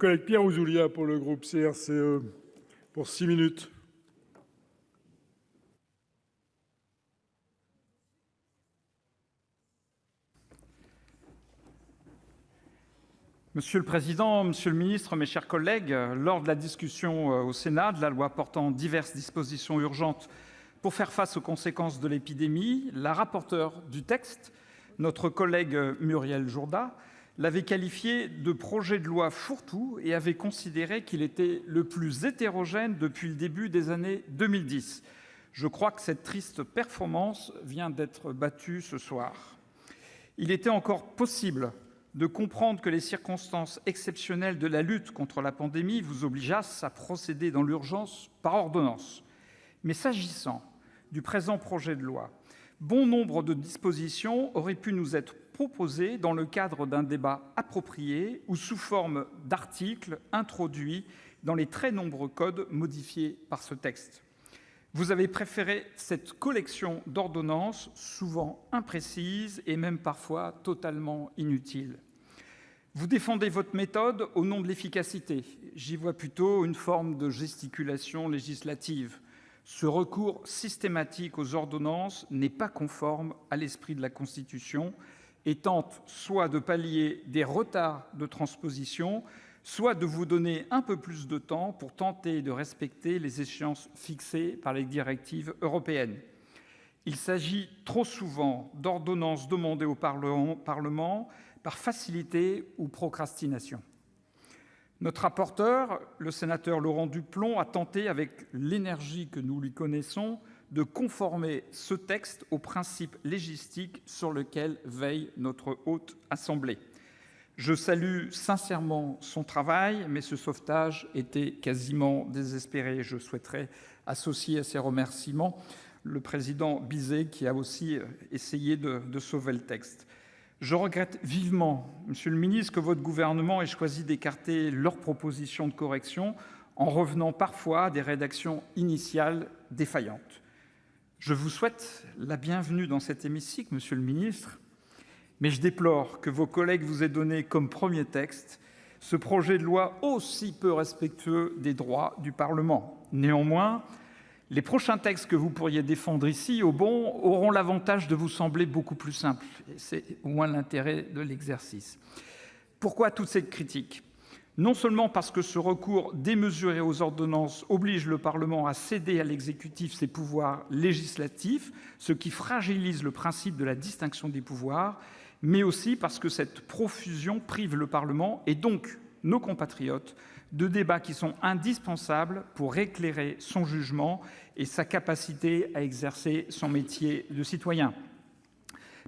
collègue Pierre Ouzoulias pour le groupe CRCE pour 6 minutes. Monsieur le président, monsieur le ministre, mes chers collègues, lors de la discussion au Sénat de la loi portant diverses dispositions urgentes pour faire face aux conséquences de l'épidémie, la rapporteure du texte, notre collègue Muriel Jourda, l'avait qualifié de projet de loi fourre-tout et avait considéré qu'il était le plus hétérogène depuis le début des années 2010. Je crois que cette triste performance vient d'être battue ce soir. Il était encore possible de comprendre que les circonstances exceptionnelles de la lutte contre la pandémie vous obligeassent à procéder dans l'urgence par ordonnance. Mais s'agissant du présent projet de loi, bon nombre de dispositions auraient pu nous être proposées dans le cadre d'un débat approprié ou sous forme d'articles introduits dans les très nombreux codes modifiés par ce texte. Vous avez préféré cette collection d'ordonnances souvent imprécises et même parfois totalement inutiles. Vous défendez votre méthode au nom de l'efficacité. J'y vois plutôt une forme de gesticulation législative. Ce recours systématique aux ordonnances n'est pas conforme à l'esprit de la Constitution et tente soit de pallier des retards de transposition, soit de vous donner un peu plus de temps pour tenter de respecter les échéances fixées par les directives européennes. Il s'agit trop souvent d'ordonnances demandées au Parlement par facilité ou procrastination. Notre rapporteur, le sénateur Laurent Duplomb, a tenté, avec l'énergie que nous lui connaissons, de conformer ce texte aux principes légistiques sur lesquels veille notre Haute Assemblée. Je salue sincèrement son travail, mais ce sauvetage était quasiment désespéré. Je souhaiterais associer à ces remerciements le président Bizet, qui a aussi essayé de sauver le texte. Je regrette vivement, monsieur le ministre, que votre gouvernement ait choisi d'écarter leurs propositions de correction en revenant parfois à des rédactions initiales défaillantes. Je vous souhaite la bienvenue dans cet hémicycle, monsieur le ministre, mais je déplore que vos collègues vous aient donné comme premier texte ce projet de loi aussi peu respectueux des droits du Parlement. Néanmoins, les prochains textes que vous pourriez défendre ici, au bon, auront l'avantage de vous sembler beaucoup plus simples. C'est au moins l'intérêt de l'exercice. Pourquoi toute cette critique ? Non seulement parce que ce recours démesuré aux ordonnances oblige le Parlement à céder à l'exécutif ses pouvoirs législatifs, ce qui fragilise le principe de la distinction des pouvoirs, mais aussi parce que cette profusion prive le Parlement, et donc nos compatriotes, de débats qui sont indispensables pour éclairer son jugement et sa capacité à exercer son métier de citoyen.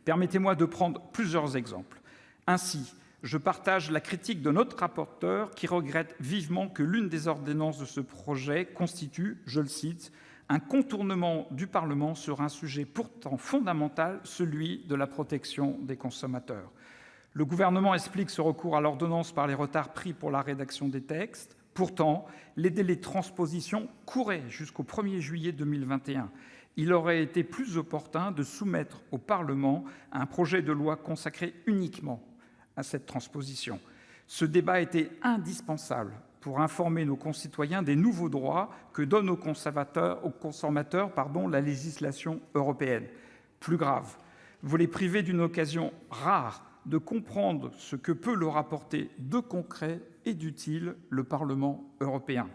Permettez-moi de prendre plusieurs exemples. Ainsi, je partage la critique de notre rapporteur qui regrette vivement que l'une des ordonnances de ce projet constitue, je le cite, un contournement du Parlement sur un sujet pourtant fondamental, celui de la protection des consommateurs. Le Gouvernement explique ce recours à l'ordonnance par les retards pris pour la rédaction des textes. Pourtant, les délais de transposition couraient jusqu'au 1er juillet 2021. Il aurait été plus opportun de soumettre au Parlement un projet de loi consacré uniquement à cette transposition. Ce débat était indispensable pour informer nos concitoyens des nouveaux droits que donne aux consommateurs la législation européenne. Plus grave, vous les privez d'une occasion rare de comprendre ce que peut leur apporter de concret et d'utile le Parlement européen.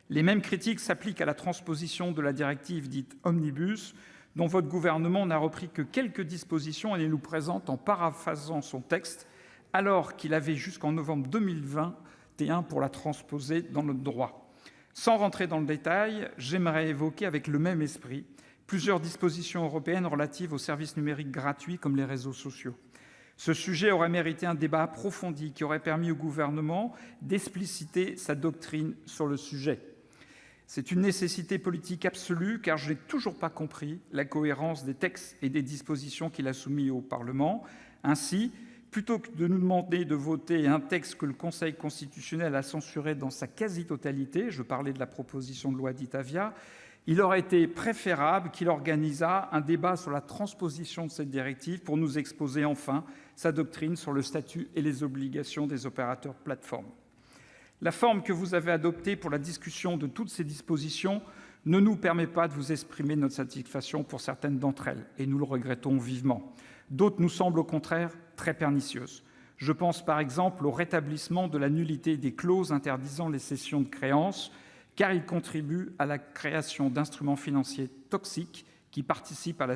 Les mêmes critiques s'appliquent à la transposition de la directive dite Omnibus, dont votre gouvernement n'a repris que quelques dispositions et les nous présente en paraphrasant son texte, alors qu'il avait jusqu'en novembre 2021 pour la transposer dans notre droit. Sans rentrer dans le détail, j'aimerais évoquer avec le même esprit plusieurs dispositions européennes relatives aux services numériques gratuits comme les réseaux sociaux. Ce sujet aurait mérité un débat approfondi qui aurait permis au Gouvernement d'expliciter sa doctrine sur le sujet. C'est une nécessité politique absolue, car je n'ai toujours pas compris la cohérence des textes et des dispositions qu'il a soumis au Parlement. Ainsi, plutôt que de nous demander de voter un texte que le Conseil constitutionnel a censuré dans sa quasi-totalité, je parlais de la proposition de loi dite Avia, il aurait été préférable qu'il organisât un débat sur la transposition de cette directive pour nous exposer enfin sa doctrine sur le statut et les obligations des opérateurs plateformes. La forme que vous avez adoptée pour la discussion de toutes ces dispositions ne nous permet pas de vous exprimer notre satisfaction pour certaines d'entre elles, et nous le regrettons vivement. D'autres nous semblent au contraire très pernicieuses. Je pense par exemple au rétablissement de la nullité des clauses interdisant les cessions de créances, car il contribue à la création d'instruments financiers toxiques qui participent à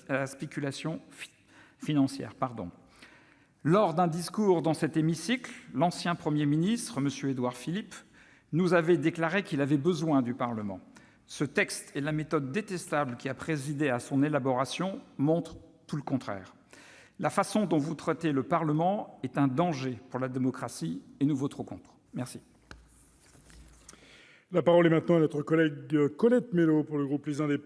la spéculation financière. Lors d'un discours dans cet hémicycle, l'ancien Premier ministre, M. Édouard Philippe, nous avait déclaré qu'il avait besoin du Parlement. Ce texte et la méthode détestable qui a présidé à son élaboration montrent tout le contraire. La façon dont vous traitez le Parlement est un danger pour la démocratie et nous voterons contre. Merci. La parole est maintenant à notre collègue Colette Mélot pour le groupe Les Indépendants.